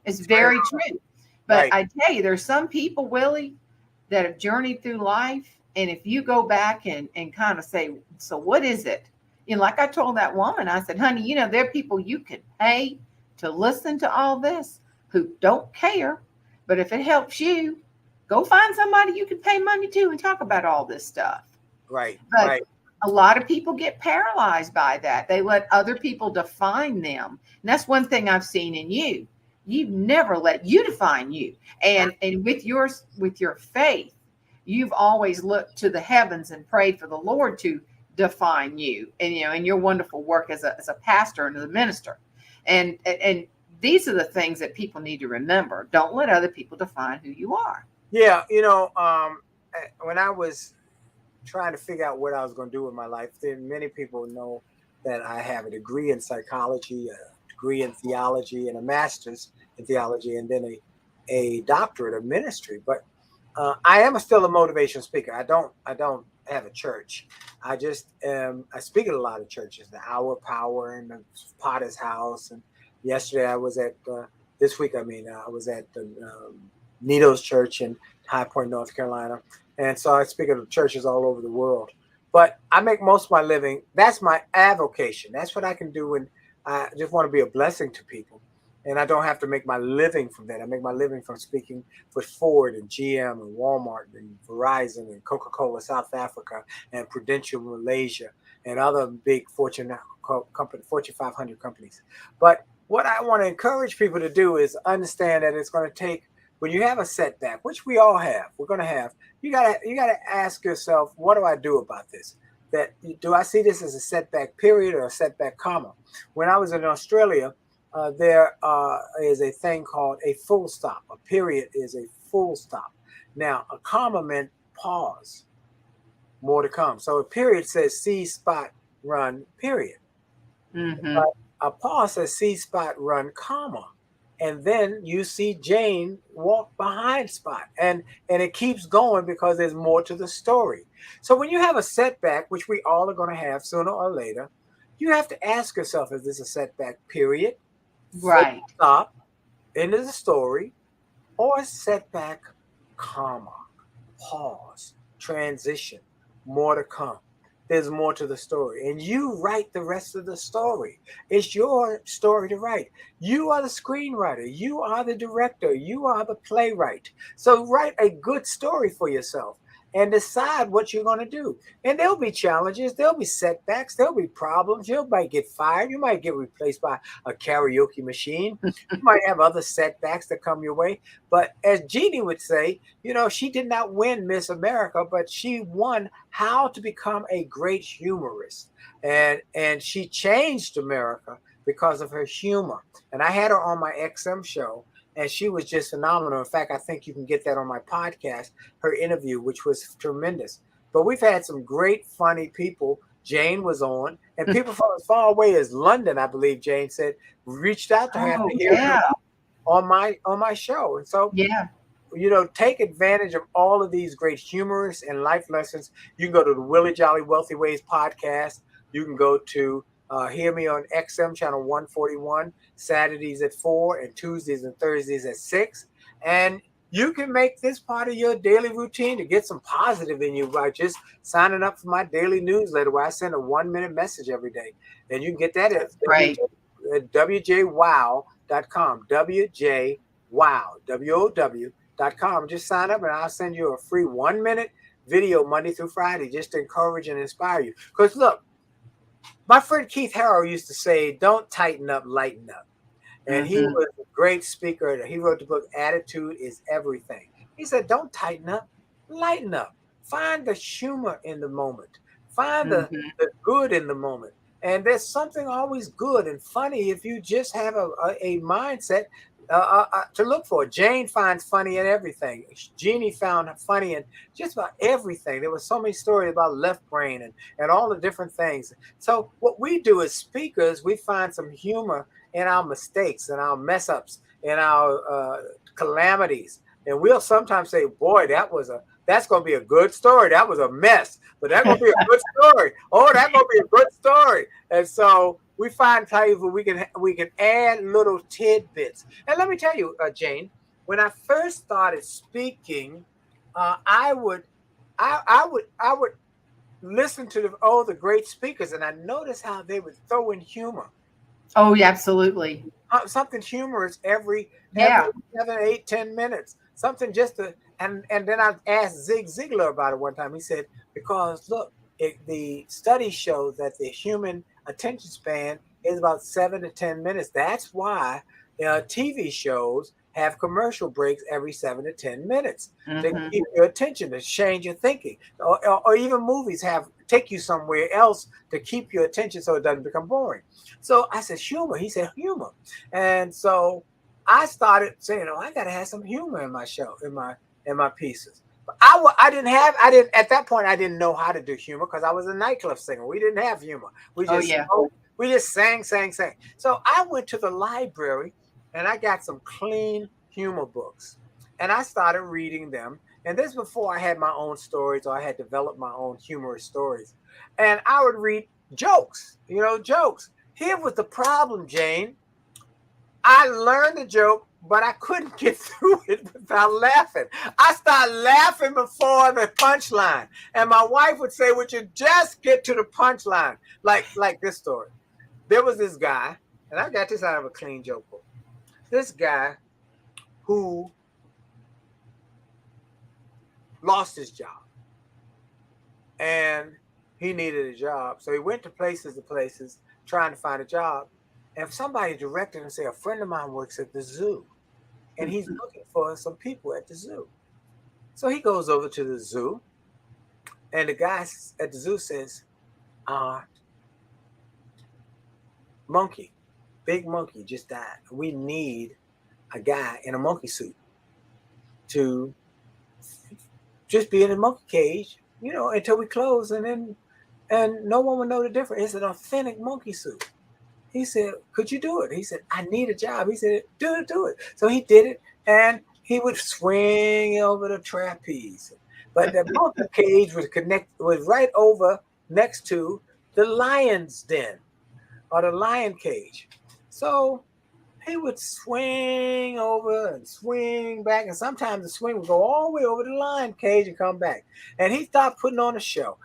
It's very true. But I tell you, there's some people, Willie, that have journeyed through life. And if you go back and kind of say, so what is it? Like I told that woman, I said, honey, there are people you can pay to listen to all this who don't care. But if it helps you, go find somebody you can pay money to and talk about all this stuff. Right. But a lot of people get paralyzed by that. They let other people define them. And that's one thing I've seen in you. You've never let you define you. And with your faith, you've always looked to the heavens and prayed for the Lord to define you, and in your wonderful work as a pastor and as a minister. And these are the things that people need to remember. Don't let other people define who you are. Yeah, when I was trying to figure out what I was going to do with my life, then many people know that I have a degree in psychology, a degree in theology, and a master's in theology, and then a doctorate of ministry. But I am still a motivation speaker. I don't have a church. I speak at a lot of churches, the Hour Power and the Potter's House. And yesterday I was at this week. I mean, I was at the Nito's Church in High Point, North Carolina, and so I speak at churches all over the world. But I make most of my living. That's my avocation. That's what I can do, and I just want to be a blessing to people. And I don't have to make my living from that. I make my living from speaking with Ford and GM and Walmart and Verizon and Coca-Cola South Africa and Prudential Malaysia and other big Fortune 500 companies. But what I want to encourage people to do is understand that it's going to take, when you have a setback, which we all have, we're going to have, you gotta ask yourself, what do I do about this? That do I see this as a setback period or a setback comma? When I was in Australia, there is a thing called a full stop. A period is a full stop. Now, a comma meant pause, more to come. So a period says see spot run period. Mm-hmm. But a pause says see spot run comma. And then you see Jane walk behind Spot, and it keeps going because there's more to the story. So when you have a setback, which we all are going to have sooner or later, you have to ask yourself: is this a setback? Period, full Right. stop, end of the story, or setback, comma, pause, transition, more to come. There's more to the story. And you write the rest of the story. It's your story to write. You are the screenwriter. You are the director. You are the playwright. So write a good story for yourself and decide what you're going to do. And there'll be challenges. There'll be setbacks. There'll be problems. You might get fired. You might get replaced by a karaoke machine. You might have other setbacks that come your way. But as Jeannie would say, she did not win Miss America, but she won how to become a great humorist. And she changed America because of her humor. And I had her on my XM show, and she was just phenomenal. In fact, I think you can get that on my podcast, her interview, which was tremendous. But we've had some great, funny people. Jane was on, and people from as far away as London, I believe Jane said, reached out to her Oh, to hear her yeah. on my show. And so, Yeah. take advantage of all of these great humorous and life lessons. You can go to the Willie Jolley Wealthy Ways podcast. You can go to hear me on XM channel 141, Saturdays at 4 and Tuesdays and Thursdays at 6. And you can make this part of your daily routine to get some positive in you by just signing up for my daily newsletter where I send a 1-minute message every day. And you can get that at That's great. wjwow.com. WOW.com. Just sign up and I'll send you a free 1-minute video Monday through Friday just to encourage and inspire you. Because look, my friend Keith Harrow used to say, don't tighten up, lighten up. And he Mm-hmm. was a great speaker. He wrote the book, Attitude is Everything. He said, don't tighten up, lighten up. Find the humor in the moment. Find Mm-hmm. the good in the moment. And there's something always good and funny if you just have a mindset to look for. Jane finds funny in everything. Jeannie found funny in just about everything. There were so many stories about left brain and all the different things. So what we do as speakers, we find some humor in our mistakes and our mess ups and our calamities. And we'll sometimes say, boy, that's going to be a good story. That was a mess, but that's going to be a good story. Oh, that's going to be a good story. And so we find times where we can add little tidbits. And let me tell you, Jane, when I first started speaking, I would listen to the great speakers, and I noticed how they would throw in humor. Oh, yeah, absolutely. Something humorous every Yeah. 7, 8, 10 minutes. Something just to and then I asked Zig Ziglar about it one time. He said, because look, the studies show that the human attention span is about 7 to 10 minutes. That's why TV shows have commercial breaks every 7 to 10 minutes to Mm-hmm. keep your attention, to change your thinking, or even movies have take you somewhere else to keep your attention so it doesn't become boring. So I said, humor. He said, humor. And so I started saying, oh, I got to have some humor in my show, in my pieces. But I didn't at that point. I didn't know how to do humor because I was a nightclub singer. We didn't have humor. We Oh just yeah. spoke, we just sang. So I went to the library and I got some clean humor books, and I started reading them. And this before I had my own stories or I had developed my own humorous stories. And I would read jokes, jokes. Here was the problem, Jane. I learned the joke, but I couldn't get through it without laughing. I started laughing before the punchline. And my wife would say, would you just get to the punchline? Like this story. There was this guy, and I got this out of a clean joke book. This guy who lost his job. And he needed a job. So he went to places trying to find a job. And somebody directed him and said, a friend of mine works at the zoo. And he's looking for some people at the zoo. So he goes over to the zoo. And the guy at the zoo says, monkey, big monkey just died. We need a guy in a monkey suit to just be in a monkey cage, until we close, and no one would know the difference. It's an authentic monkey suit. He said, could you do it? He said, I need a job. He said, do it. So he did it, and he would swing over the trapeze. But the monkey cage was right over next to the lion's den or the lion cage. So he would swing over and swing back, and sometimes the swing would go all the way over the lion cage and come back. And he started putting on a show.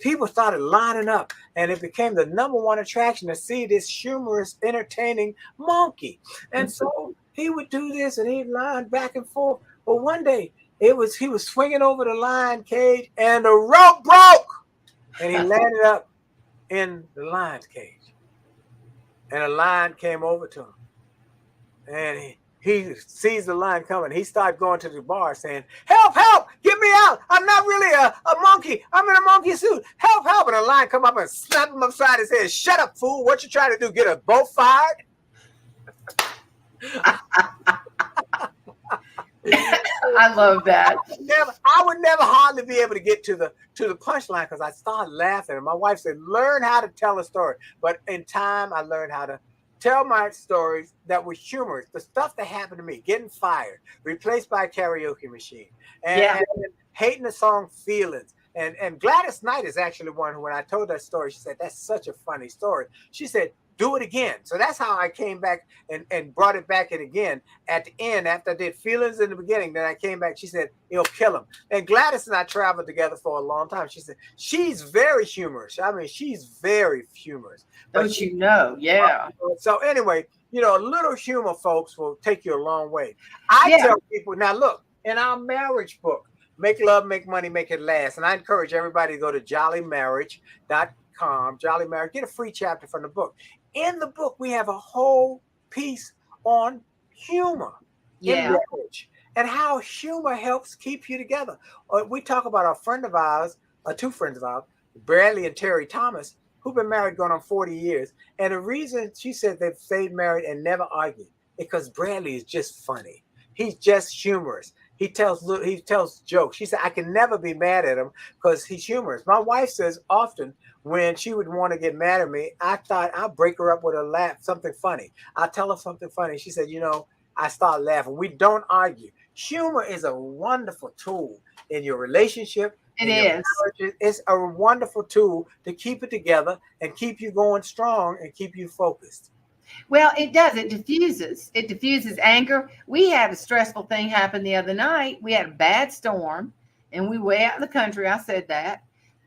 People started lining up, and it became the number one attraction to see this humorous, entertaining monkey. And so he would do this, and he'd line back and forth. But one day, he was swinging over the lion cage, and the rope broke, and he landed up in the lion's cage. And a lion came over to him. And he sees the lion coming. He started going to the bar saying, help, get me out. I'm not really a monkey. I'm in a monkey suit. Help. And the lion come up and slap him upside his head. Shut up, fool. What you trying to do? Get us both fired? I love that. I would never hardly be able to get to the punchline because I started laughing. And my wife said, learn how to tell a story. But in time, I learned how to tell my stories that were humorous. The stuff that happened to me, getting fired, replaced by a karaoke machine, and hating the song Feelings. And Gladys Knight is actually one who, when I told that story, she said, that's such a funny story. She said, do it again. So that's how I came back and brought it back in again at the end. After I did Feelings in the beginning, then I came back. She said, it'll kill him. And Gladys and I traveled together for a long time. She said, she's very humorous. I mean, she's very humorous. Don't you know? Yeah. So anyway, a little humor, folks, will take you a long way. I tell people, now look, in our marriage book, Make Love, Make Money, Make It Last. And I encourage everybody to go to jollymarriage.com, Jolly Marriage, get a free chapter from the book. In the book, we have a whole piece on humor in marriage and how humor helps keep you together. We talk about a friend of ours, two friends of ours, Bradley and Terry Thomas, who've been married going on 40 years. And the reason she said they've stayed married and never argued because Bradley is just funny. He's just humorous. He tells jokes. She said, I can never be mad at him because he's humorous. My wife says often when she would want to get mad at me, I thought I'll break her up with a laugh, something funny. I'll tell her something funny. She said, I start laughing. We don't argue. Humor is a wonderful tool in your relationship. It is. It's a wonderful tool to keep it together and keep you going strong and keep you focused. Well, it does. It diffuses. It diffuses anger. We had a stressful thing happen the other night. We had a bad storm, and we were way out in the country. I said that.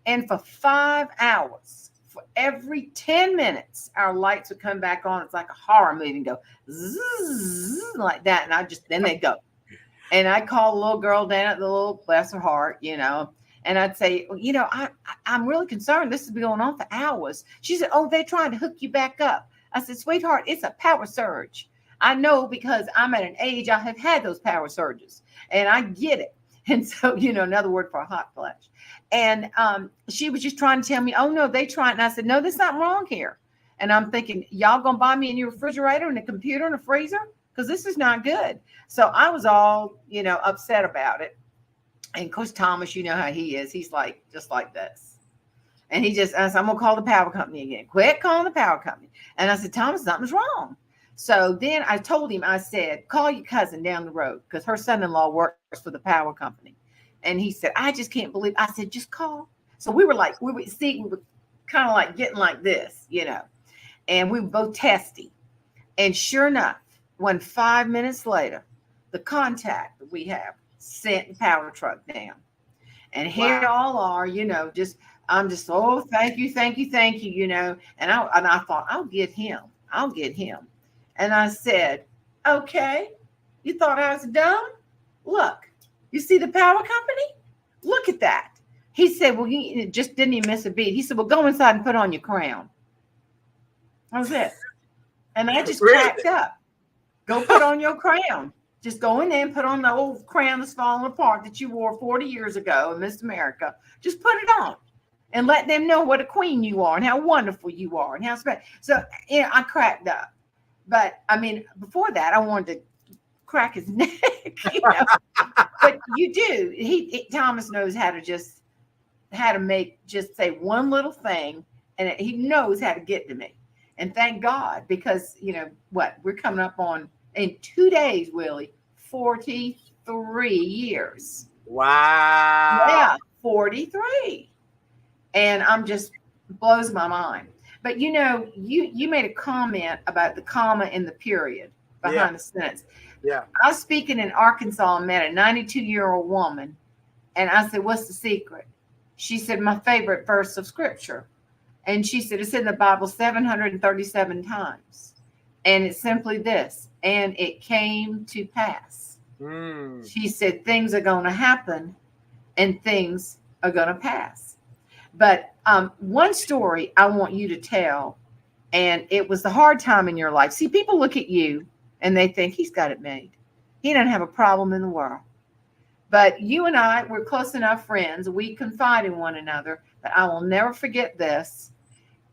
And for 5 hours, for every 10 minutes, our lights would come back on. It's like a horror movie and go zzz, like that. And then they go. And I call the little girl down at the little, bless her heart, and I'd say, I'm really concerned. This has been going on for hours. She said, oh, they're trying to hook you back up. I said, sweetheart, it's a power surge. I know because I'm at an age I have had those power surges and I get it. And so, another word for a hot flash. And she was just trying to tell me, oh, no, they tried. And I said, no, there's something wrong here. And I'm thinking, y'all going to buy me a new refrigerator and a computer and a freezer? Because this is not good. So I was all, upset about it. And of course, Thomas, you know how he is. He's like, just like this. And I said, I'm going to call the power company again. Quit calling the power company. And I said, Thomas, something's wrong. So then I told him, I said, call your cousin down the road because her son-in-law works for the power company. And he said, I just can't believe. I said, just call. So we were kind of like getting like this, and we were both testy. And sure enough, 5 minutes later, the contact that we have sent the power truck down. And here Wow. all are, I'm just, oh, thank you, thank you, thank you, And I thought, I'll get him. And I said, okay, you thought I was dumb? Look, you see the power company? Look at that. He said, well, he just didn't even miss a beat. He said, well, go inside and put on your crown. That was it. And I just cracked up. Go put on your crown. Just go in there and put on the old crown that's falling apart that you wore 40 years ago in Miss America. Just put it on and let them know what a queen you are and how wonderful you are and how special. So, I cracked up. But, I mean, before that, I wanted to crack his neck. But you do. Thomas knows how to make, just say one little thing, and he knows how to get to me. And thank God, because, we're coming up on, in 2 days, Willie, 43 years. Wow. Yeah, 43. And I'm just, blows my mind. But, you made a comment about the comma in the period behind the sentence. Yeah. I was speaking in Arkansas and met a 92-year-old woman. And I said, what's the secret? She said, my favorite verse of scripture. And she said, it's in the Bible 737 times. And it's simply this. And it came to pass. She said, things are going to happen and things are going to pass. But one story I want you to tell, and it was the hard time in your life. See, people look at you and they think he's got it made. He doesn't have a problem in the world. But you and I, we're close enough friends. We confide in one another. But I will never forget this.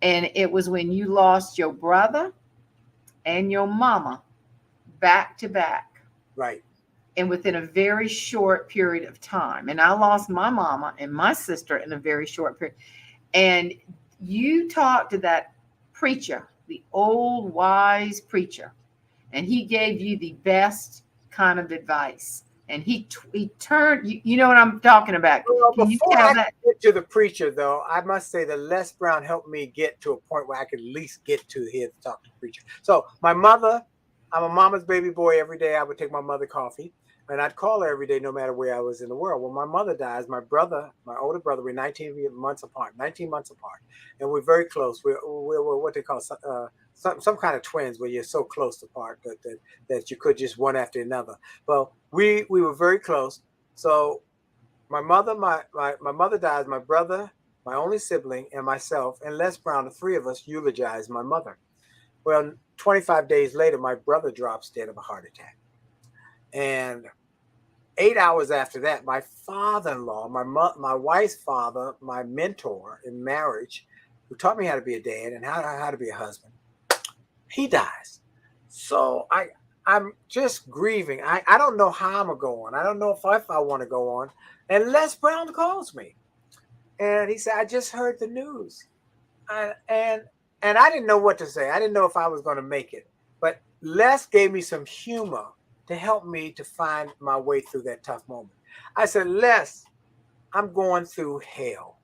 And it was when you lost your brother and your mama back to back. Right. And within a very short period of time. And I lost my mama and my sister in a very short period. And you talked to that preacher, the old wise preacher, and he gave you the best kind of advice. And he turned, you know what I'm talking about. Well, Can you before tell I that? get to the preacher, though, I must say that Les Brown helped me get to a point where I could at least get to here to talk to the preacher. So my mother, I'm a mama's baby boy. Every day I would take my mother coffee, and I'd call her every day, no matter where I was in the world. When my mother dies, my older brother, we're 19 months apart, and we're very close. We're what they call some kind of twins, where you're so close apart that you could just one after another. Well, we were very close. So my mother dies, my brother, my only sibling, and myself, and Les Brown, the three of us eulogized my mother. Well, 25 days later, my brother drops dead of a heart attack. And 8 hours after that, my father-in-law, my wife's father, my mentor in marriage, who taught me how to be a dad and how to be a husband, he dies. So I'm just grieving. I don't know how I'm going to go on. I don't know if I want to go on. And Les Brown calls me. And he said, I just heard the news. And I didn't know what to say. I didn't know if I was going to make it. But Les gave me some humor to help me to find my way through that tough moment. I said, Les, I'm going through hell.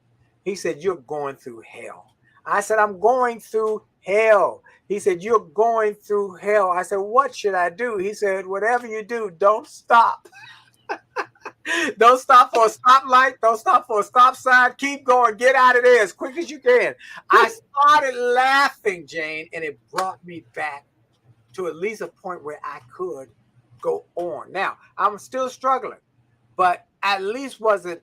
He said, you're going through hell. I said, I'm going through hell. He said, you're going through hell. I said, what should I do? He said, whatever you do, don't stop. Don't stop for a stoplight. Don't stop for a stop sign. Keep going. Get out of there as quick as you can. I started laughing, Jane, and it brought me back to at least a point where I could go on. Now, I'm still struggling, but at least wasn't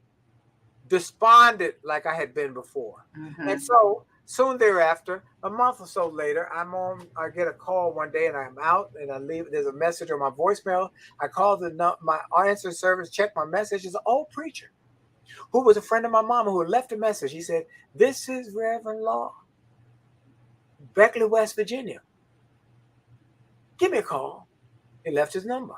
despondent like I had been before. Mm-hmm. And so soon thereafter, a month or so later, I get a call one day and I'm out and I leave. There's a message on my voicemail. I call my answering service, check my message. It's an old preacher who was a friend of my mama who had left a message. He said, this is Reverend Law, Beckley, West Virginia. Give me a call. He left his number.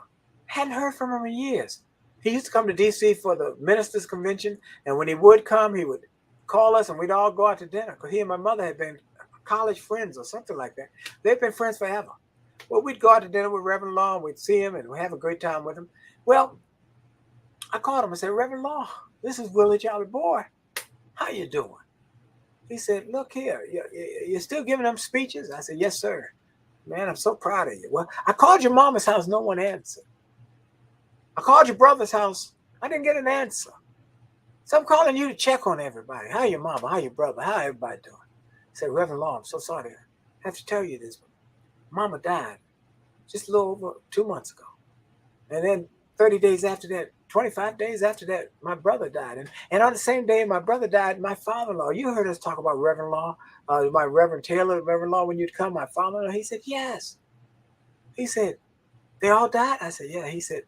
Hadn't heard from him in years. He used to come to D.C. for the ministers' convention, and when he would come, he would call us, and we'd all go out to dinner because he and my mother had been college friends or something like that. They've been friends forever. Well, we'd go out to dinner with Reverend Law, and we'd see him, and we'd have a great time with him. Well, I called him and said, Reverend Law, this is Willie Jolley. Boy, how you doing? He said, look here, you're still giving them speeches? I said, yes, sir. Man, I'm so proud of you. Well, I called your mama's house. No one answered. I called your brother's house. I didn't get an answer. So I'm calling you to check on everybody. How your mama? How your brother? How everybody doing? I said, Reverend Law, I'm so sorry to have to tell you this. Mama died just a little over 2 months ago. And then 30 days after that, 25 days after that, my brother died. And on the same day my brother died, my father-in-law, you heard us talk about Reverend Law, my Reverend Taylor, Reverend Law, when you'd come, my father-in-law, he said, yes. He said, they all died? I said, yeah. He said,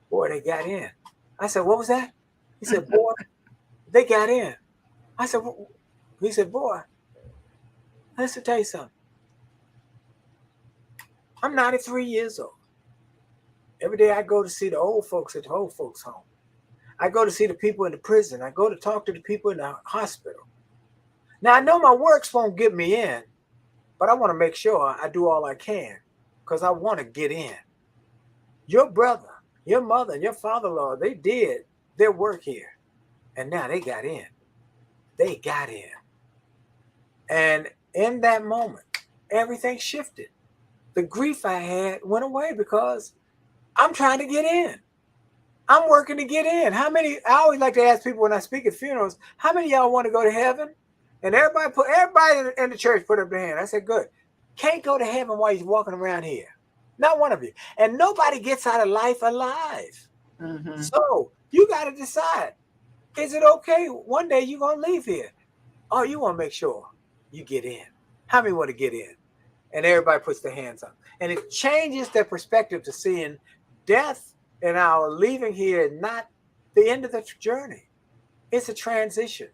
boy, they got in. I said, what was that? He said, boy, they got in. I said, he said, boy, let's tell you something. I'm 93 years old. Every day I go to see the old folks at the old folks' home. I go to see the people in the prison. I go to talk to the people in the hospital. Now, I know my works won't get me in, but I want to make sure I do all I can because I want to get in. Your brother, your mother, and your father-in-law, they did their work here, and now they got in. They got in. And in that moment, everything shifted. The grief I had went away because I'm trying to get in. I'm working to get in. How many, I always like to ask people when I speak at funerals, how many of y'all want to go to heaven? And everybody in the church put up their hand. I said, good. Can't go to heaven while you're walking around here. Not one of you. And nobody gets out of life alive. Mm-hmm. So you got to decide, is it okay? One day you're going to leave here. Oh, you want to make sure you get in. How many want to get in? And everybody puts their hands up. And it changes their perspective to seeing death and our leaving here not the end of the journey. It's a transition.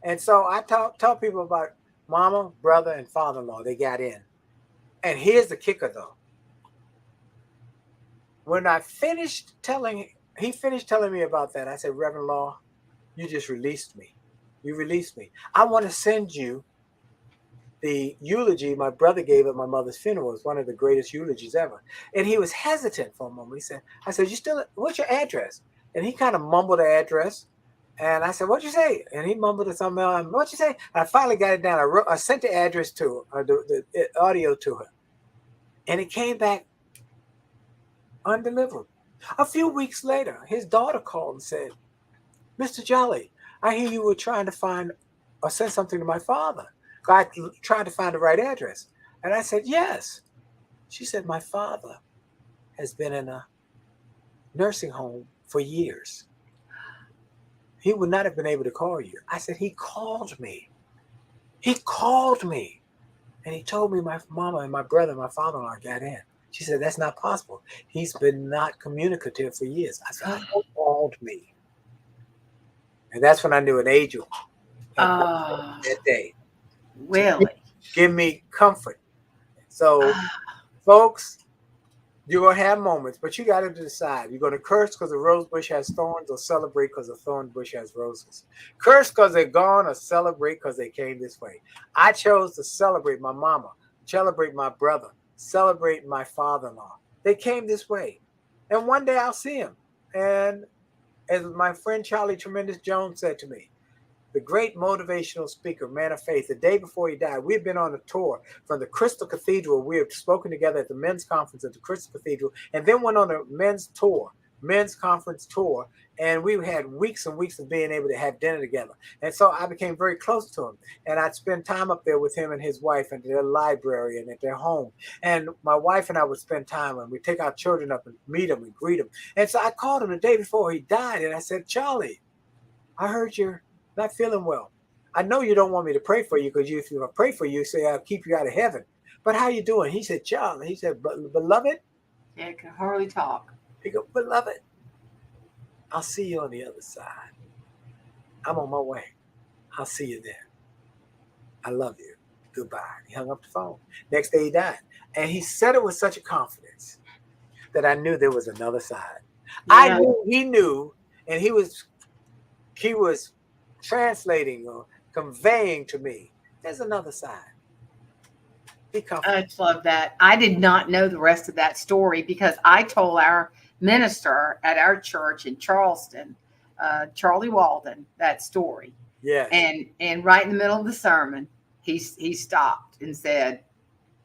And so I tell people about mama, brother, and father-in-law. They got in. And here's the kicker, though. When I finished he finished telling me about that, I said, Reverend Law, you just released me. You released me. I want to send you the eulogy my brother gave at my mother's funeral. It's one of the greatest eulogies ever. And he was hesitant for a moment. I said, what's your address? And he kind of mumbled the address. And I said, what'd you say? And he mumbled something else. What'd you say? I finally got it down. I sent the address to her, the audio to her. And it came back undeliverable. A few weeks later, his daughter called and said, Mr. Jolley, I hear you were trying to find or send something to my father. I tried to find the right address. And I said, yes. She said, my father has been in a nursing home for years. He would not have been able to call you. I said, he called me. He called me. And he told me my mama and my brother and my father-in-law got in. She said, that's not possible. He's been not communicative for years. I said, he called me. And that's when I knew an angel that day. Really? Give me comfort. So, folks, you're going to have moments, but you got to decide. You're going to curse because the rose bush has thorns or celebrate because the thorn bush has roses. Curse because they're gone or celebrate because they came this way. I chose to celebrate my mama, celebrate my brother, celebrate my father-in-law. They came this way. And one day I'll see him. And as my friend Charlie Tremendous Jones said to me, the great motivational speaker, man of faith, the day before he died, we've been on a tour from the Crystal Cathedral. We have spoken together at the men's conference at the Crystal Cathedral, and then went on a men's conference tour, and we had weeks and weeks of being able to have dinner together. And so I became very close to him, and I'd spend time up there with him and his wife and their library and at their home. And my wife and I would spend time, and we'd take our children up and meet them and greet them. And so I called him the day before he died, and I said, Charlie, I heard you're not feeling well. I know you don't want me to pray for you because if I pray for you, say I'll keep you out of heaven. But how you doing? He said, Charlie. He said, beloved. Yeah, I can hardly talk. He goes, beloved, I'll see you on the other side. I'm on my way. I'll see you there. I love you. Goodbye. He hung up the phone. Next day he died. And he said it with such a confidence that I knew there was another side. I Yeah. knew he knew, and he was translating or conveying to me. There's another side. Be I comfortable. just love that. I did not know the rest of that story because I told our minister at our church in Charleston, Charlie Walden, that story. Yes. And right in the middle of the sermon, he stopped and said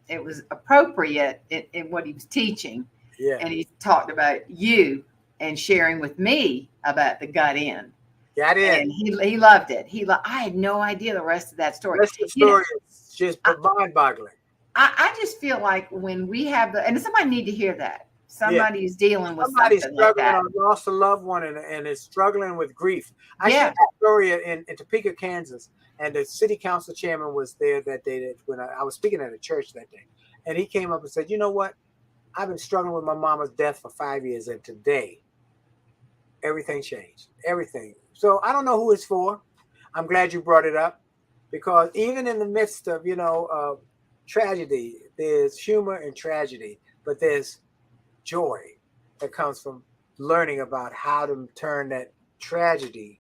it was appropriate in what he was teaching, Yeah. and he talked about you and sharing with me about the gut end, Got in. and he loved it. I had no idea the rest of that story. Rest of the You know, story is just mind-boggling. I just feel like when we have and somebody need to hear that. Yeah. Somebody's dealing with Somebody's something like struggling that. or lost a loved one and is struggling with grief. I shared Yeah. that story in Topeka, Kansas, and the city council chairman was there that day when I was speaking at a church that day. And he came up and said, you know what? I've been struggling with my mama's death for 5 years, and today everything changed. Everything. So I don't know who it's for. I'm glad you brought it up because even in the midst of, tragedy, there's humor in tragedy, but there's joy that comes from learning about how to turn that tragedy